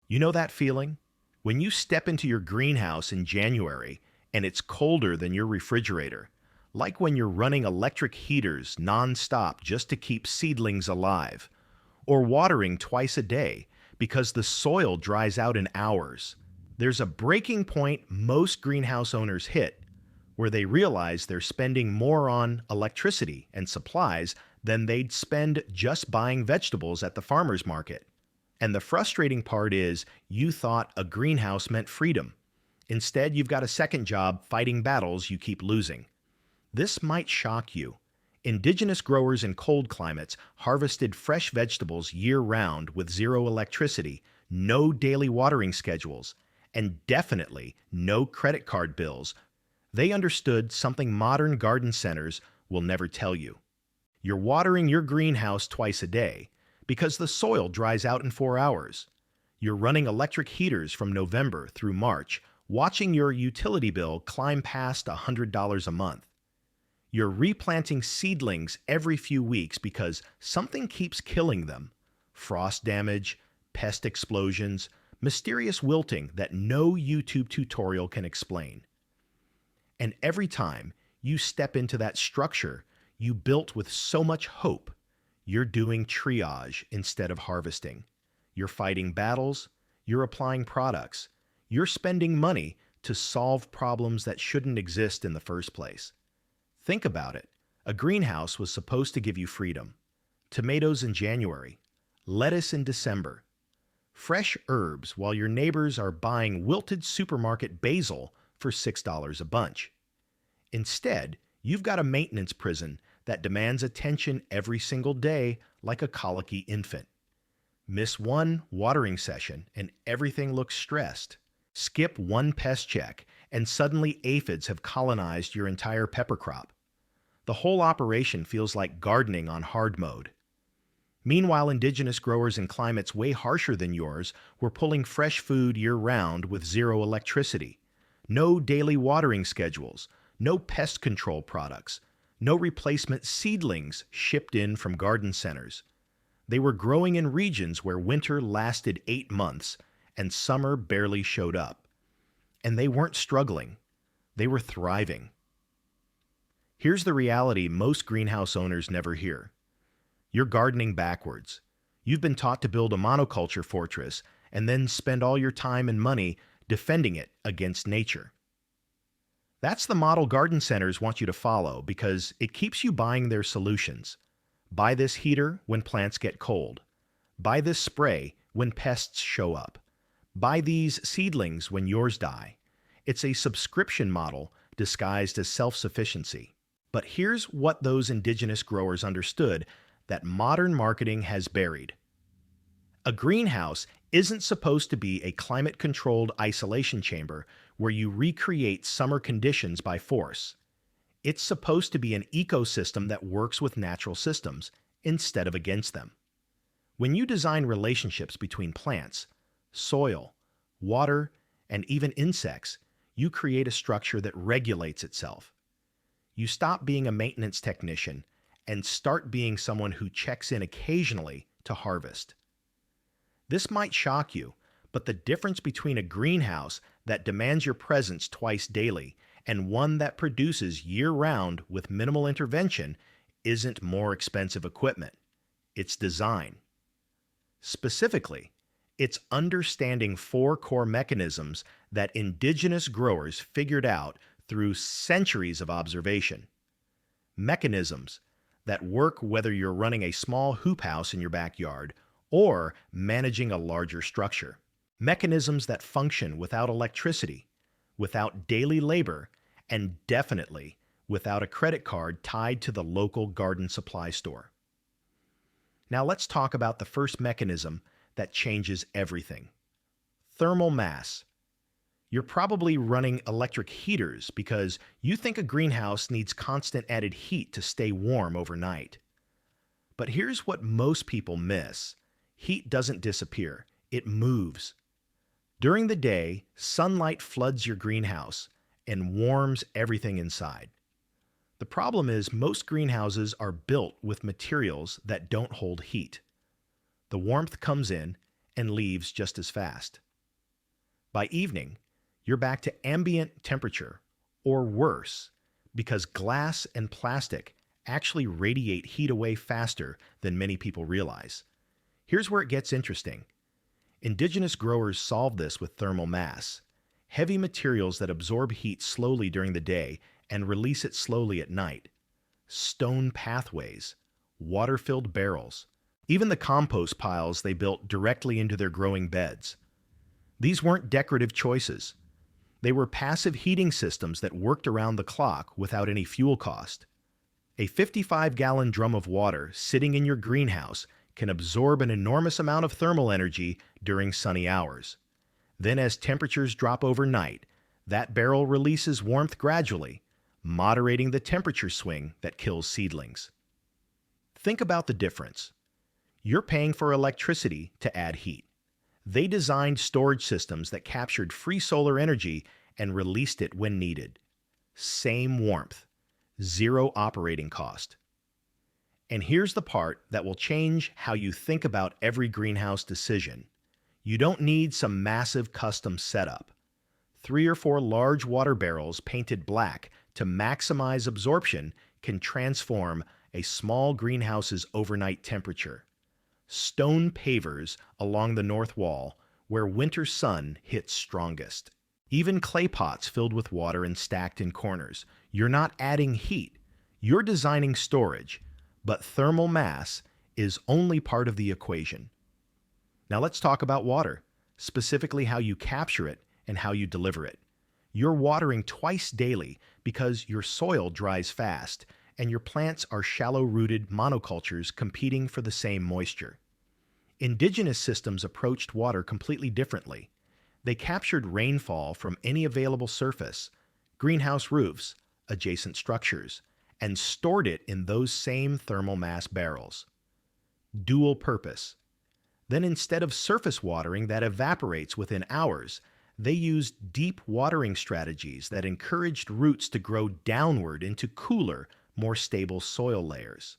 You know that feeling? When you step into your greenhouse in January and it's colder than your refrigerator, like when you're running electric heaters nonstop just to keep seedlings alive, or watering twice a day because the soil dries out in hours. There's a breaking point most greenhouse owners hit where they realize they're spending more on electricity and supplies than they'd spend just buying vegetables at the farmer's market. And the frustrating part is you thought a greenhouse meant freedom. Instead, you've got a second job fighting battles you keep losing. This might shock you. Indigenous growers in cold climates harvested fresh vegetables year-round with zero electricity, no daily watering schedules, and definitely no credit card bills. They understood something modern garden centers will never tell you. You're watering your greenhouse twice a day because the soil dries out in 4 hours. You're running electric heaters from November through March, watching your utility bill climb past $100 a month. You're replanting seedlings every few weeks because something keeps killing them. Frost damage, pest explosions, mysterious wilting that no YouTube tutorial can explain. And every time you step into that structure you built with so much hope, you're doing triage instead of harvesting. You're fighting battles, you're applying products, you're spending money to solve problems that shouldn't exist in the first place. Think about it. A greenhouse was supposed to give you freedom. Tomatoes in January, lettuce in December, fresh herbs while your neighbors are buying wilted supermarket basil for $6 a bunch. Instead, you've got a maintenance prison that demands attention every single day like a colicky infant. Miss one watering session and everything looks stressed. Skip one pest check and suddenly aphids have colonized your entire pepper crop. The whole operation feels like gardening on hard mode. Meanwhile, indigenous growers in climates way harsher than yours were pulling fresh food year-round with zero electricity. No daily watering schedules, no pest control products, no replacement seedlings shipped in from garden centers. They were growing in regions where winter lasted 8 months and summer barely showed up. And they weren't struggling, they were thriving. Here's the reality most greenhouse owners never hear. You're gardening backwards. You've been taught to build a monoculture fortress and then spend all your time and money defending it against nature. That's the model garden centers want you to follow because it keeps you buying their solutions. Buy this heater when plants get cold. Buy this spray when pests show up. Buy these seedlings when yours die. It's a subscription model disguised as self-sufficiency. But here's what those indigenous growers understood that modern marketing has buried. A greenhouse isn't supposed to be a climate-controlled isolation chamber where you recreate summer conditions by force. It's supposed to be an ecosystem that works with natural systems instead of against them. When you design relationships between plants, soil, water, and even insects, you create a structure that regulates itself. You stop being a maintenance technician and start being someone who checks in occasionally to harvest. This might shock you, but the difference between a greenhouse that demands your presence twice daily and one that produces year-round with minimal intervention isn't more expensive equipment. It's design. Specifically, it's understanding 4 core mechanisms that indigenous growers figured out through centuries of observation. Mechanisms that work whether you're running a small hoop house in your backyard or managing a larger structure. Mechanisms that function without electricity, without daily labor, and definitely without a credit card tied to the local garden supply store. Now let's talk about the first mechanism that changes everything. Thermal mass. You're probably running electric heaters because you think a greenhouse needs constant added heat to stay warm overnight. But here's what most people miss. Heat doesn't disappear, it moves. During the day, sunlight floods your greenhouse and warms everything inside. The problem is most greenhouses are built with materials that don't hold heat. The warmth comes in and leaves just as fast. By evening, you're back to ambient temperature, or worse, because glass and plastic actually radiate heat away faster than many people realize. Here's where it gets interesting. Indigenous growers solve this with thermal mass, heavy materials that absorb heat slowly during the day and release it slowly at night. Stone pathways, water-filled barrels, even the compost piles they built directly into their growing beds. These weren't decorative choices. They were passive heating systems that worked around the clock without any fuel cost. A 55-gallon drum of water sitting in your greenhouse can absorb an enormous amount of thermal energy during sunny hours. Then as temperatures drop overnight, that barrel releases warmth gradually, moderating the temperature swing that kills seedlings. Think about the difference. You're paying for electricity to add heat. They designed storage systems that captured free solar energy and released it when needed. Same warmth, zero operating cost. And here's the part that will change how you think about every greenhouse decision. You don't need some massive custom setup. 3 or 4 large water barrels painted black to maximize absorption can transform a small greenhouse's overnight temperature. Stone pavers along the north wall where winter sun hits strongest. Even clay pots filled with water and stacked in corners. You're not adding heat. You're designing storage, but thermal mass is only part of the equation. Now let's talk about water, specifically how you capture it and how you deliver it. You're watering twice daily because your soil dries fast and your plants are shallow-rooted monocultures competing for the same moisture. Indigenous systems approached water completely differently. They captured rainfall from any available surface, greenhouse roofs, adjacent structures, and stored it in those same thermal mass barrels. Dual purpose. Then instead of surface watering that evaporates within hours, they used deep watering strategies that encouraged roots to grow downward into cooler, more stable soil layers.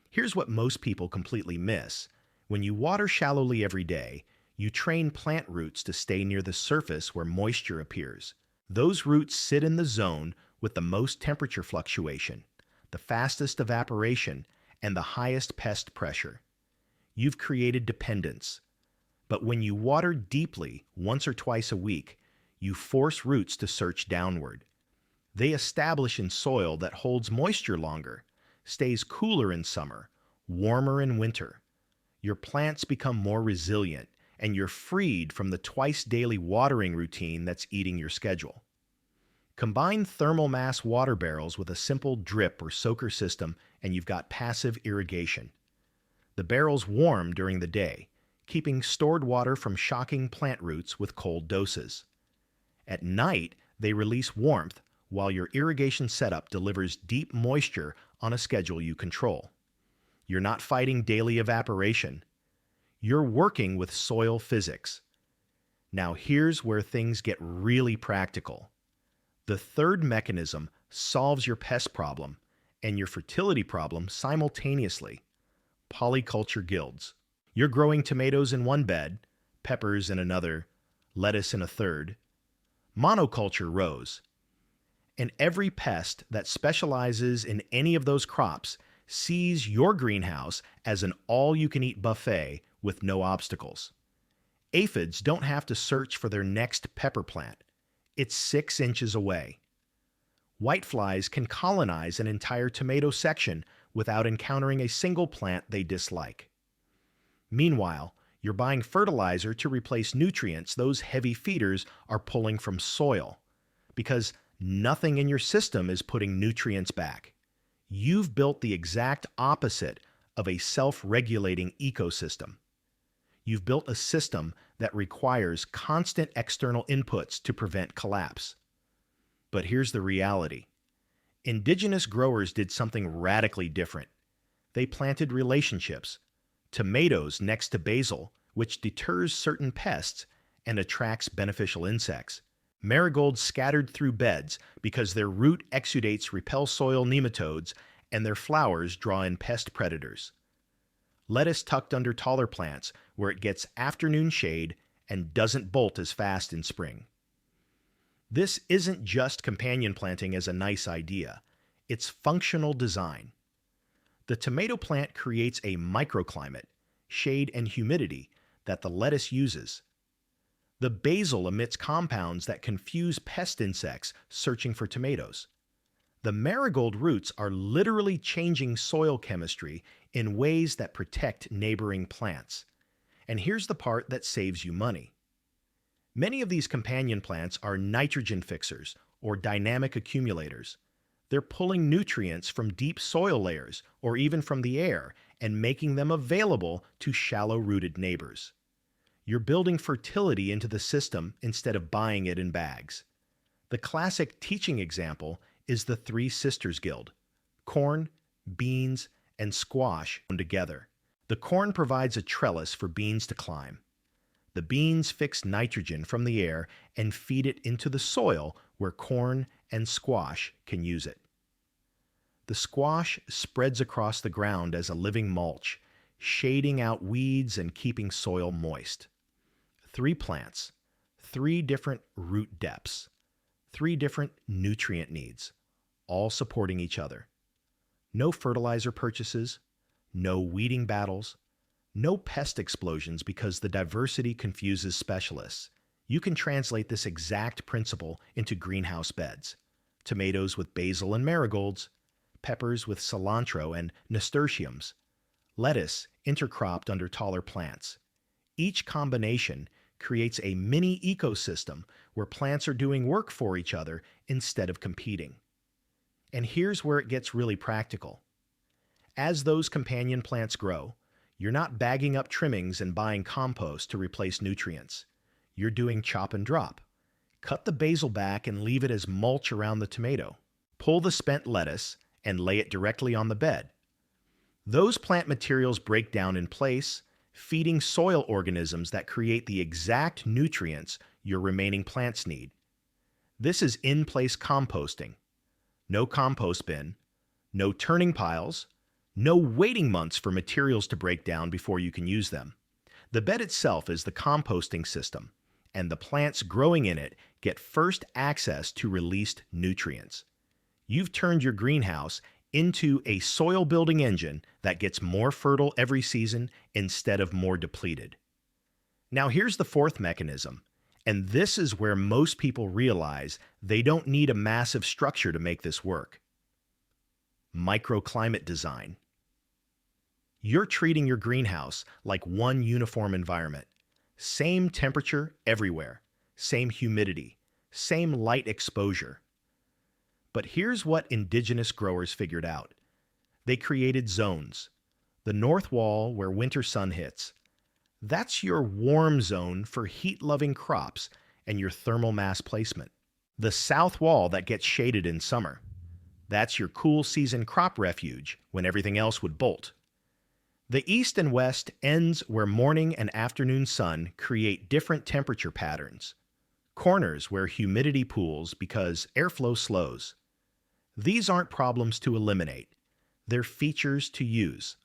Here's what most people completely miss. When you water shallowly every day, you train plant roots to stay near the surface where moisture appears. Those roots sit in the zone with the most temperature fluctuation, the fastest evaporation, and the highest pest pressure. You've created dependence. But when you water deeply once or twice a week, you force roots to search downward. They establish in soil that holds moisture longer, stays cooler in summer, warmer in winter. Your plants become more resilient, and you're freed from the twice-daily watering routine that's eating your schedule. Combine thermal mass water barrels with a simple drip or soaker system, and you've got passive irrigation. The barrels warm during the day, keeping stored water from shocking plant roots with cold doses. At night, they release warmth while your irrigation setup delivers deep moisture on a schedule you control. You're not fighting daily evaporation. You're working with soil physics. Now here's where things get really practical. The third mechanism solves your pest problem and your fertility problem simultaneously. Polyculture guilds. You're growing tomatoes in one bed, peppers in another, lettuce in a third. Monoculture rows. And every pest that specializes in any of those crops sees your greenhouse as an all-you-can-eat buffet with no obstacles. Aphids don't have to search for their next pepper plant. It's 6 inches away. Whiteflies can colonize an entire tomato section without encountering a single plant they dislike. Meanwhile, you're buying fertilizer to replace nutrients those heavy feeders are pulling from soil, because nothing in your system is putting nutrients back. You've built the exact opposite of a self-regulating ecosystem. You've built a system that requires constant external inputs to prevent collapse. But here's the reality. Indigenous growers did something radically different. They planted relationships. Tomatoes next to basil, which deters certain pests and attracts beneficial insects. Marigolds scattered through beds because their root exudates repel soil nematodes and their flowers draw in pest predators. Lettuce tucked under taller plants where it gets afternoon shade and doesn't bolt as fast in spring. This isn't just companion planting as a nice idea, it's functional design. The tomato plant creates a microclimate, shade and humidity, that the lettuce uses. The basil emits compounds that confuse pest insects searching for tomatoes. The marigold roots are literally changing soil chemistry in ways that protect neighboring plants. And here's the part that saves you money. Many of these companion plants are nitrogen fixers or dynamic accumulators. They're pulling nutrients from deep soil layers or even from the air and making them available to shallow-rooted neighbors. You're building fertility into the system instead of buying it in bags. The classic teaching example is the Three Sisters Guild: corn, beans, and squash together. The corn provides a trellis for beans to climb. The beans fix nitrogen from the air and feed it into the soil where corn and squash can use it. The squash spreads across the ground as a living mulch, shading out weeds and keeping soil moist. 3 plants, 3 different root depths, 3 different nutrient needs, all supporting each other. No fertilizer purchases, no weeding battles, no pest explosions because the diversity confuses specialists. You can translate this exact principle into greenhouse beds. Tomatoes with basil and marigolds, peppers with cilantro and nasturtiums, lettuce intercropped under taller plants. Each combination creates a mini ecosystem where plants are doing work for each other instead of competing. And here's where it gets really practical. As those companion plants grow, you're not bagging up trimmings and buying compost to replace nutrients. You're doing chop and drop. Cut the basil back and leave it as mulch around the tomato. Pull the spent lettuce and lay it directly on the bed. Those plant materials break down in place, feeding soil organisms that create the exact nutrients your remaining plants need. This is in-place composting. No compost bin, no turning piles, no waiting months for materials to break down before you can use them. The bed itself is the composting system, and the plants growing in it get first access to released nutrients. You've turned your greenhouse into a soil-building engine that gets more fertile every season instead of more depleted. Now here's the fourth mechanism, and this is where most people realize they don't need a massive structure to make this work. Microclimate design. You're treating your greenhouse like one uniform environment. Same temperature everywhere, same humidity, same light exposure. But here's what indigenous growers figured out. They created zones. The north wall where winter sun hits. That's your warm zone for heat-loving crops and your thermal mass placement. The south wall that gets shaded in summer. That's your cool season crop refuge when everything else would bolt. The east and west ends where morning and afternoon sun create different temperature patterns. Corners where humidity pools because airflow slows. These aren't problems to eliminate. They're features to use.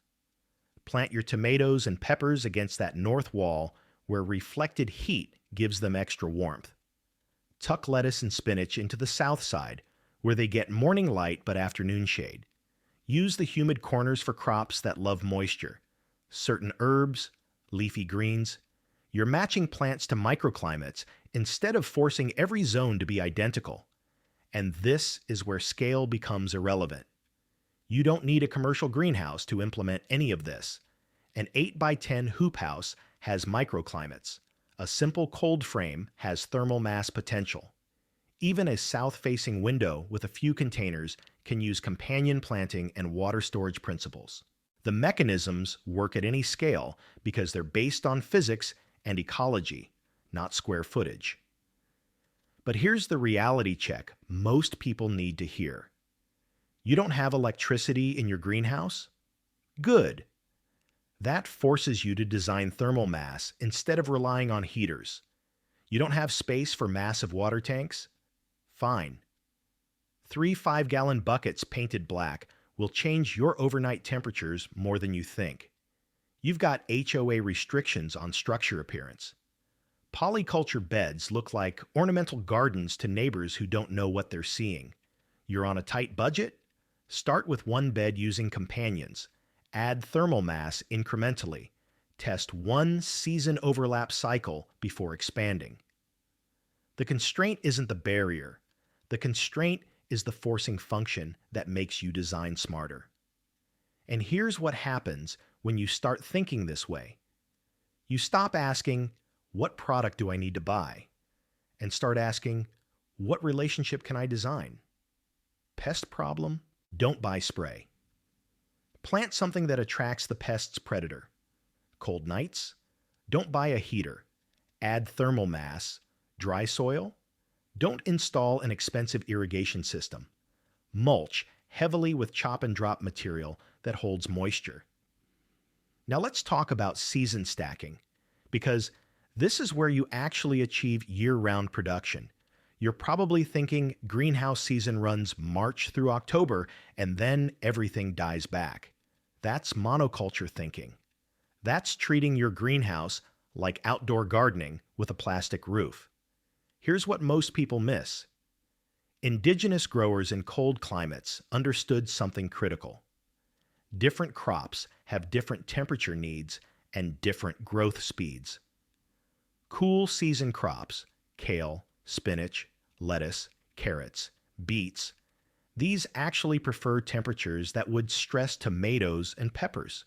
Plant your tomatoes and peppers against that north wall where reflected heat gives them extra warmth. Tuck lettuce and spinach into the south side where they get morning light but afternoon shade. Use the humid corners for crops that love moisture. Certain herbs, leafy greens. You're matching plants to microclimates instead of forcing every zone to be identical. And this is where scale becomes irrelevant. You don't need a commercial greenhouse to implement any of this. An 8x10 hoop house has microclimates. A simple cold frame has thermal mass potential. Even a south-facing window with a few containers can use companion planting and water storage principles. The mechanisms work at any scale because they're based on physics and ecology, not square footage. But here's the reality check most people need to hear. You don't have electricity in your greenhouse? Good. That forces you to design thermal mass instead of relying on heaters. You don't have space for massive water tanks? Fine. 3 5-gallon buckets painted black will change your overnight temperatures more than you think. You've got HOA restrictions on structure appearance. Polyculture beds look like ornamental gardens to neighbors who don't know what they're seeing. You're on a tight budget? Start with one bed using companions. Add thermal mass incrementally. Test one season overlap cycle before expanding. The constraint isn't the barrier. The constraint is the forcing function that makes you design smarter. And here's what happens when you start thinking this way. You stop asking, what product do I need to buy? And start asking, what relationship can I design? Pest problem? Don't buy spray. Plant something that attracts the pest's predator. Cold nights? Don't buy a heater. Add thermal mass. Dry soil? Don't install an expensive irrigation system. Mulch heavily with chop and drop material that holds moisture. Now let's talk about season stacking, because this is where you actually achieve year-round production. You're probably thinking greenhouse season runs March through October and then everything dies back. That's monoculture thinking. That's treating your greenhouse like outdoor gardening with a plastic roof. Here's what most people miss. Indigenous growers in cold climates understood something critical. Different crops have different temperature needs and different growth speeds. Cool season crops, kale, spinach, lettuce, carrots, beets, these actually prefer temperatures that would stress tomatoes and peppers.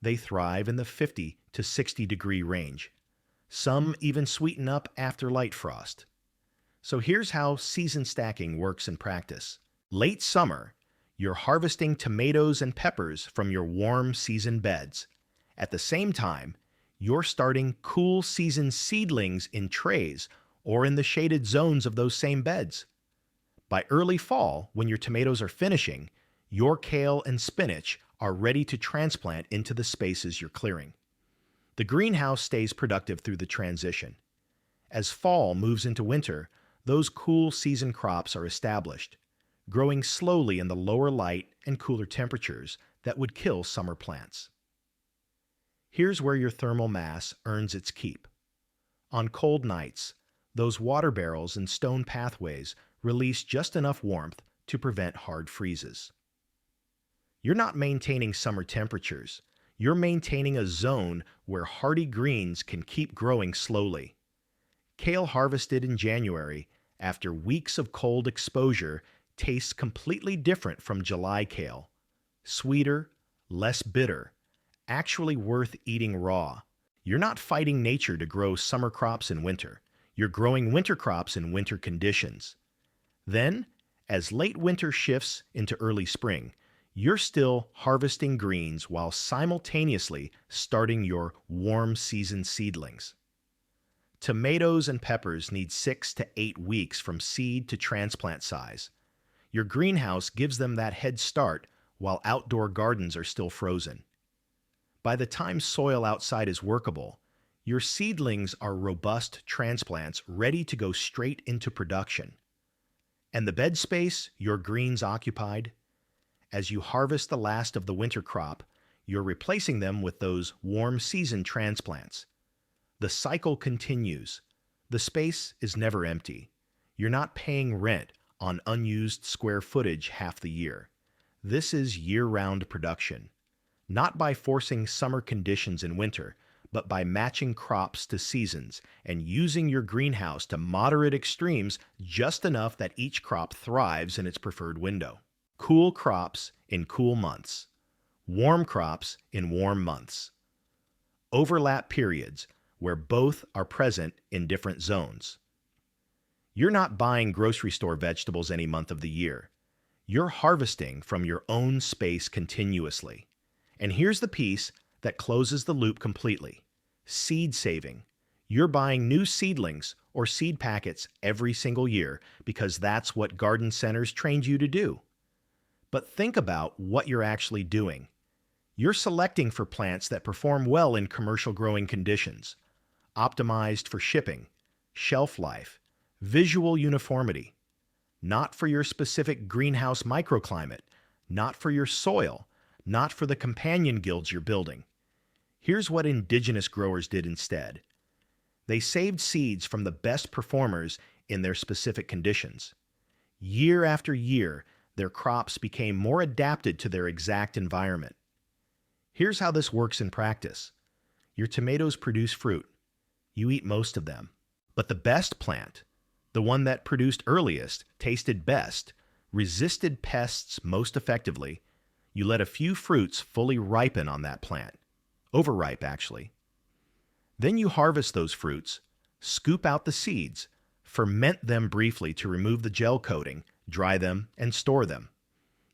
They thrive in the 50 to 60 degree range. Some even sweeten up after light frost. So here's how season stacking works in practice. Late summer, you're harvesting tomatoes and peppers from your warm season beds. At the same time, you're starting cool season seedlings in trays or in the shaded zones of those same beds. By early fall, when your tomatoes are finishing, your kale and spinach are ready to transplant into the spaces you're clearing. The greenhouse stays productive through the transition. As fall moves into winter, those cool season crops are established, growing slowly in the lower light and cooler temperatures that would kill summer plants. Here's where your thermal mass earns its keep. On cold nights, those water barrels and stone pathways release just enough warmth to prevent hard freezes. You're not maintaining summer temperatures. You're maintaining a zone where hardy greens can keep growing slowly. Kale harvested in January after weeks of cold exposure tastes completely different from July kale. Sweeter, less bitter, actually worth eating raw. You're not fighting nature to grow summer crops in winter. You're growing winter crops in winter conditions. Then, as late winter shifts into early spring, you're still harvesting greens while simultaneously starting your warm season seedlings. Tomatoes and peppers need 6 to 8 weeks from seed to transplant size. Your greenhouse gives them that head start while outdoor gardens are still frozen. By the time soil outside is workable, your seedlings are robust transplants ready to go straight into production. And the bed space your greens occupied? As you harvest the last of the winter crop, you're replacing them with those warm season transplants. The cycle continues. The space is never empty. You're not paying rent on unused square footage half the year. This is year-round production. Not by forcing summer conditions in winter, but by matching crops to seasons and using your greenhouse to moderate extremes just enough that each crop thrives in its preferred window. Cool crops in cool months. Warm crops in warm months. Overlap periods where both are present in different zones. You're not buying grocery store vegetables any month of the year. You're harvesting from your own space continuously. And here's the piece that closes the loop completely. Seed saving. You're buying new seedlings or seed packets every single year because that's what garden centers trained you to do. But think about what you're actually doing. You're selecting for plants that perform well in commercial growing conditions, optimized for shipping, shelf life, visual uniformity, not for your specific greenhouse microclimate, not for your soil, not for the companion guilds you're building. Here's what indigenous growers did instead. They saved seeds from the best performers in their specific conditions. Year after year, their crops became more adapted to their exact environment. Here's how this works in practice. Your tomatoes produce fruit. You eat most of them. But the best plant, the one that produced earliest, tasted best, resisted pests most effectively, you let a few fruits fully ripen on that plant. Overripe, actually. Then you harvest those fruits, scoop out the seeds, ferment them briefly to remove the gel coating, dry them, and store them.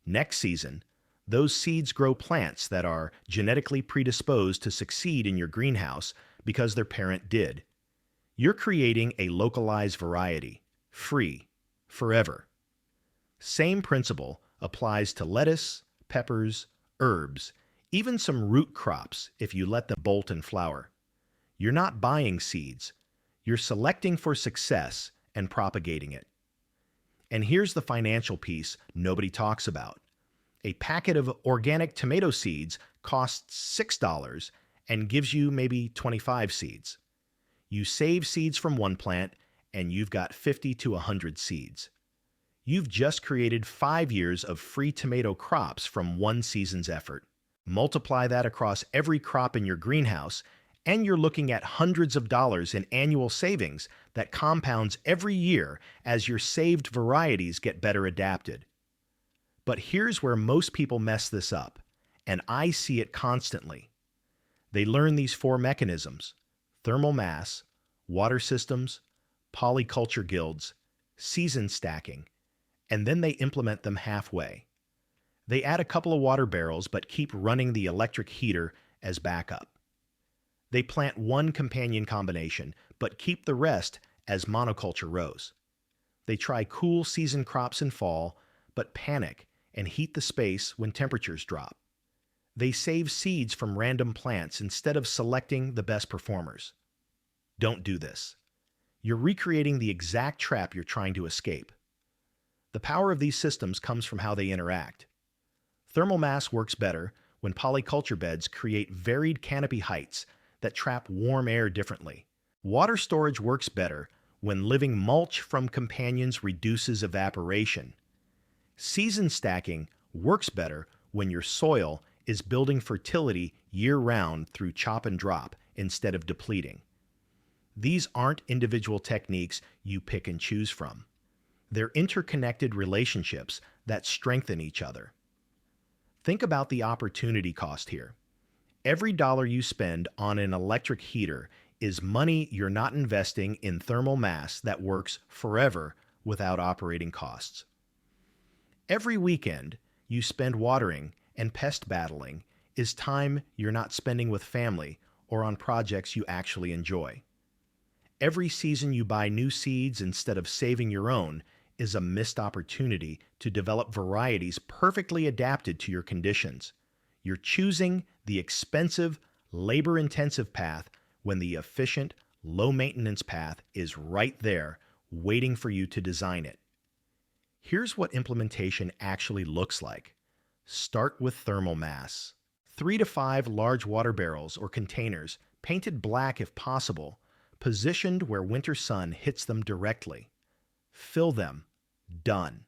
Next season, those seeds grow plants that are genetically predisposed to succeed in your greenhouse because their parent did. You're creating a localized variety, free, forever. Same principle applies to lettuce, peppers, herbs, even some root crops if you let them bolt and flower. You're not buying seeds. You're selecting for success and propagating it. And here's the financial piece nobody talks about. A packet of organic tomato seeds costs $6 and gives you maybe 25 seeds. You save seeds from one plant and you've got 50 to 100 seeds. You've just created 5 years of free tomato crops from one season's effort. Multiply that across every crop in your greenhouse, and you're looking at hundreds of dollars in annual savings that compounds every year as your saved varieties get better adapted. But here's where most people mess this up, and I see it constantly. They learn these 4 mechanisms: thermal mass, water systems, polyculture guilds, season stacking, and then they implement them halfway. They add a couple of water barrels but keep running the electric heater as backup. They plant one companion combination but keep the rest as monoculture rows. They try cool season crops in fall but panic and heat the space when temperatures drop. They save seeds from random plants instead of selecting the best performers. Don't do this. You're recreating the exact trap you're trying to escape. The power of these systems comes from how they interact. Thermal mass works better when polyculture beds create varied canopy heights that trap warm air differently. Water storage works better when living mulch from companions reduces evaporation. Season stacking works better when your soil is building fertility year-round through chop and drop instead of depleting. These aren't individual techniques you pick and choose from. They're interconnected relationships that strengthen each other. Think about the opportunity cost here. Every dollar you spend on an electric heater is money you're not investing in thermal mass that works forever without operating costs. Every weekend you spend watering and pest battling is time you're not spending with family or on projects you actually enjoy. Every season you buy new seeds instead of saving your own is a missed opportunity to develop varieties perfectly adapted to your conditions. You're choosing the expensive, labor-intensive path when the efficient, low-maintenance path is right there, waiting for you to design it. Here's what implementation actually looks like. Start with thermal mass. 3 to 5 large water barrels or containers, painted black if possible, positioned where winter sun hits them directly. Fill them. Done.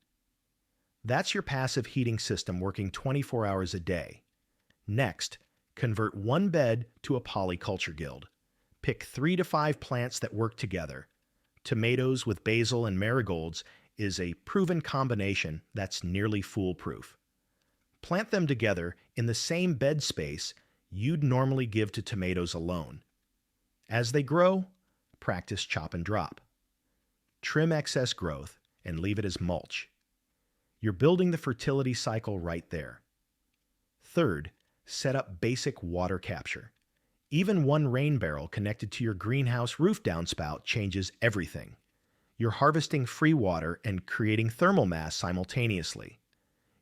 That's your passive heating system working 24 hours a day. Next, convert one bed to a polyculture guild. Pick 3 to 5 plants that work together. Tomatoes with basil and marigolds is a proven combination that's nearly foolproof. Plant them together in the same bed space you'd normally give to tomatoes alone. As they grow, practice chop and drop. Trim excess growth and leave it as mulch. You're building the fertility cycle right there. Third, set up basic water capture. Even one rain barrel connected to your greenhouse roof downspout changes everything. You're harvesting free water and creating thermal mass simultaneously.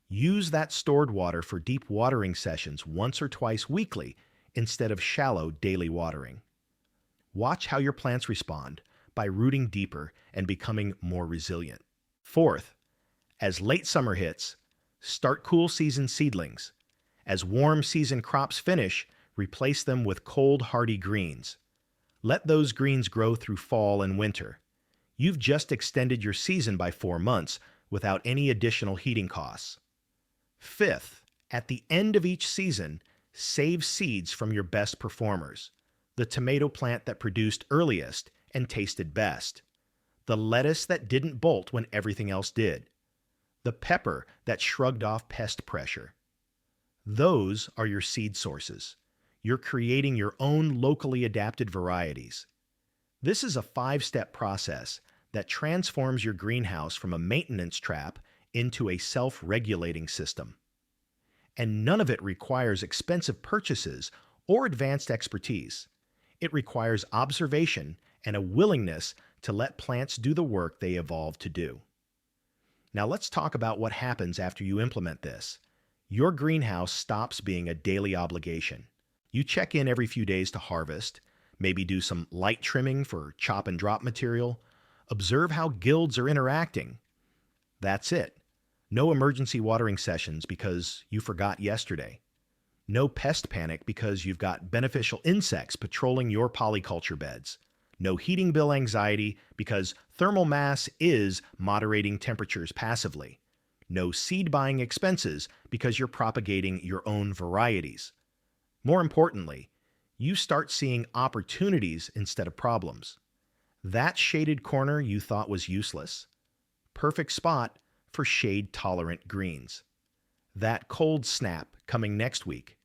Use that stored water for deep watering sessions once or twice weekly instead of shallow daily watering. Watch how your plants respond by rooting deeper and becoming more resilient. Fourth, as late summer hits, start cool season seedlings. As warm season crops finish, Replace them with cold, hardy greens. Let those greens grow through fall and winter. You've just extended your season by 4 months without any additional heating costs. Fifth, at the end of each season, save seeds from your best performers. The tomato plant that produced earliest and tasted best. The lettuce that didn't bolt when everything else did. The pepper that shrugged off pest pressure. Those are your seed sources. You're creating your own locally adapted varieties. This is a 5-step process that transforms your greenhouse from a maintenance trap into a self-regulating system. And none of it requires expensive purchases or advanced expertise. It requires observation and a willingness to let plants do the work they evolved to do. Now let's talk about what happens after you implement this. Your greenhouse stops being a daily obligation. You check in every few days to harvest, maybe do some light trimming for chop and drop material, observe how guilds are interacting. That's it. No emergency watering sessions because you forgot yesterday. No pest panic because you've got beneficial insects patrolling your polyculture beds. No heating bill anxiety because thermal mass is moderating temperatures passively. No seed buying expenses because you're propagating your own varieties. More importantly, you start seeing opportunities instead of problems. That shaded corner you thought was useless. Perfect spot for shade-tolerant greens. That cold snap coming next week.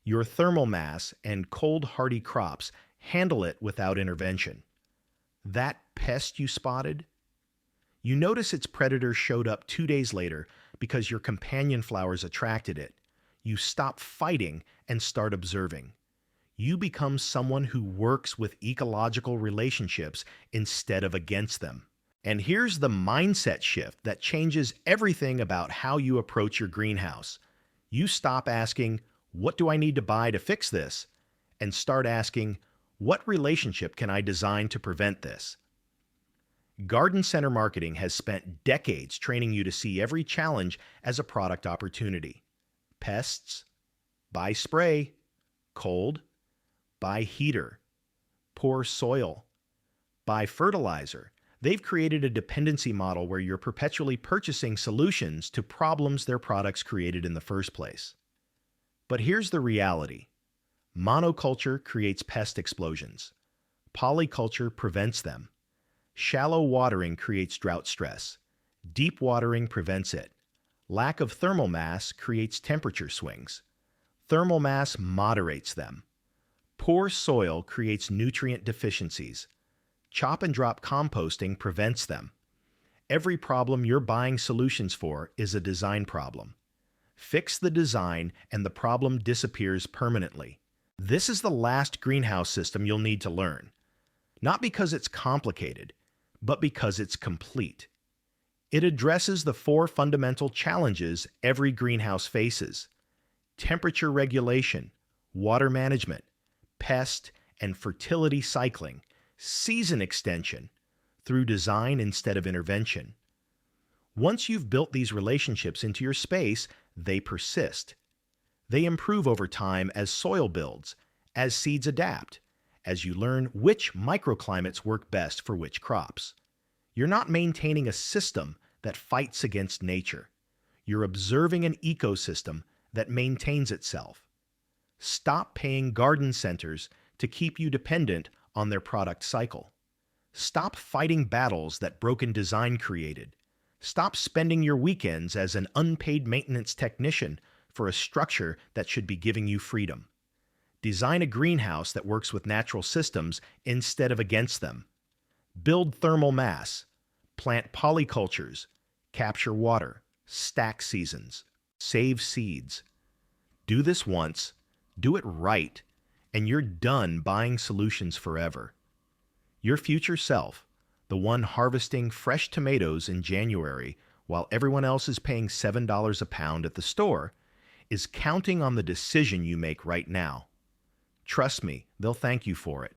Your thermal mass and cold-hardy crops handle it without intervention. That pest you spotted? You notice its predator showed up 2 days later because your companion flowers attracted it. You stop fighting and start observing. You become someone who works with ecological relationships instead of against them. And here's the mindset shift that changes everything about how you approach your greenhouse. You stop asking, "What do I need to buy to fix this?" and start asking, "What relationship can I design to prevent this?" Garden center marketing has spent decades training you to see every challenge as a product opportunity. Pests, buy spray. Cold, buy heater. Poor soil, buy fertilizer. They've created a dependency model where you're perpetually purchasing solutions to problems their products created in the first place. But here's the reality. Monoculture creates pest explosions. Polyculture prevents them. Shallow watering creates drought stress. Deep watering prevents it. Lack of thermal mass creates temperature swings. Thermal mass moderates them. Poor soil creates nutrient deficiencies. Chop and drop composting prevents them. Every problem you're buying solutions for is a design problem. Fix the design and the problem disappears permanently. This is the last greenhouse system you'll need to learn. Not because it's complicated, but because it's complete. It addresses the 4 fundamental challenges every greenhouse faces: temperature regulation, water management, pest and fertility cycling, season extension, through design instead of intervention. Once you've built these relationships into your space, they persist. They improve over time as soil builds, as seeds adapt, as you learn which microclimates work best for which crops. You're not maintaining a system that fights against nature. You're observing an ecosystem that maintains itself. Stop paying garden centers to keep you dependent on their product cycle. Stop fighting battles that broken design created. Stop spending your weekends as an unpaid maintenance technician for a structure that should be giving you freedom. Design a greenhouse that works with natural systems instead of against them. Build thermal mass. Plant polycultures. Capture water. Stack seasons. Save seeds. Do this once, do it right, and you're done buying solutions forever. Your future self, the one harvesting fresh tomatoes in January while everyone else is paying $7 a pound at the store, is counting on the decision you make right now. Trust me, they'll thank you for it.